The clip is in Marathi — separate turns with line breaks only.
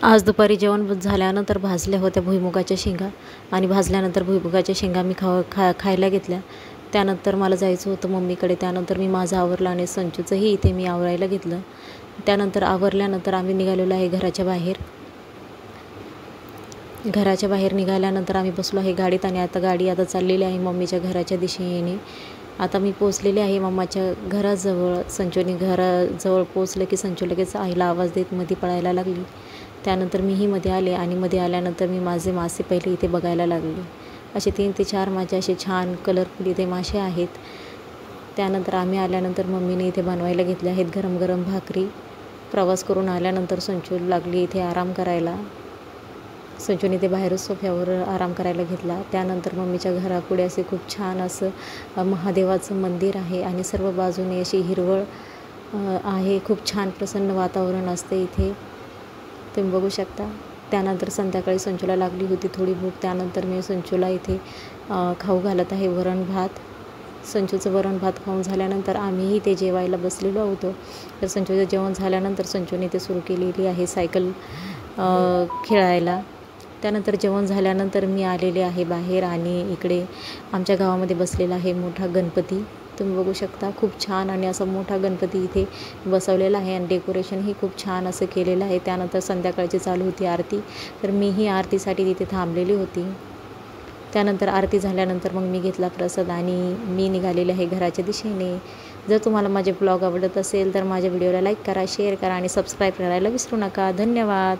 आज दुपारी जेवण झाल्यानंतर भाजल्या होत्या भुईमुगाच्या शेंगा आणि भाजल्यानंतर भुईमुगाच्या शेंगा मी खायला घेतल्या। त्यानंतर मला जायचं होतं मम्मीकडे। त्यानंतर मी माझं आवरलं आणि संचूचंही इथे मी आवरायला घेतलं। त्यानंतर आवरल्यानंतर आम्ही निघालेलो आहे घराच्या बाहेर। निघाल्यानंतर आम्ही बसलो आहे गाडीत आणि आता गाडी चाललेली आहे मम्मीच्या घराच्या दिशेने। आता मी पोचलेले आहे मम्माच्या घराजवळ। संचूने घराजवळ पोचलं की संचू लगेच आईला आवाज देत मध्ये पळायला लागली। त्यानंतर मीही मध्ये आले आणि मध्ये आल्यानंतर मी माझे मासे पहिले इथे बघायला लागले। असे 3 ते 4 माझे असे छान कलरफुल इथे मासे आहेत। त्यानंतर आम्ही आल्यानंतर मम्मीने इथे बनवायला घेतले आहेत गरम गरम भाकरी। प्रवास करून आल्यानंतर संचू लागली इथे आराम करायला। संचूने ते बाहेरच सोफ्यावर आराम करायला घेतला। त्यानंतर मम्मीच्या घरापुढे असे खूप छान असं महादेवाचं मंदिर आहे आणि सर्व बाजूने अशी हिरवळ आहे। खूप छान प्रसन्न वातावरण असते इथे, तुम्ही बघू शकता। त्यानंतर संध्याकाळी संचूला लागली होती थोडी भूक। त्यानंतर मी संचूला इथे खाऊ घालत आहे वरण भात। संचूचं वरण भात खाऊन झाल्यानंतर आम्हीही ते जेवायला बसलेलो होतो। तर संचूचं जेवण झाल्यानंतर संचूने ते सुरू केलेली आहे सायकल खेळायला। त्यानंतर जेवण झाल्यानंतर मी आलेले आहे बाहेर आणि इकडे आमच्या गावामध्ये बसलेला आहे मोठा गणपती, तुम्ही बघू शकता। खूप छान आणि असा मोठा गणपती इथे बसवलेला आहे आणि डेकोरेशनही खूप छान असं केलेलं आहे। त्यानंतर संध्याकाळची चालू होती आरती, तर मीही आरतीसाठी तिथे थांबलेली होती। त्यानंतर आरती झाल्यानंतर मग मी घेतला प्रसाद आणि मी निघालेले आहे घराच्या दिशेने। जर तुम्हाला माझे ब्लॉग आवडत असेल तर माझ्या व्हिडिओला लाईक करा, शेअर करा आणि सबस्क्राईब करायला विसरू नका। धन्यवाद।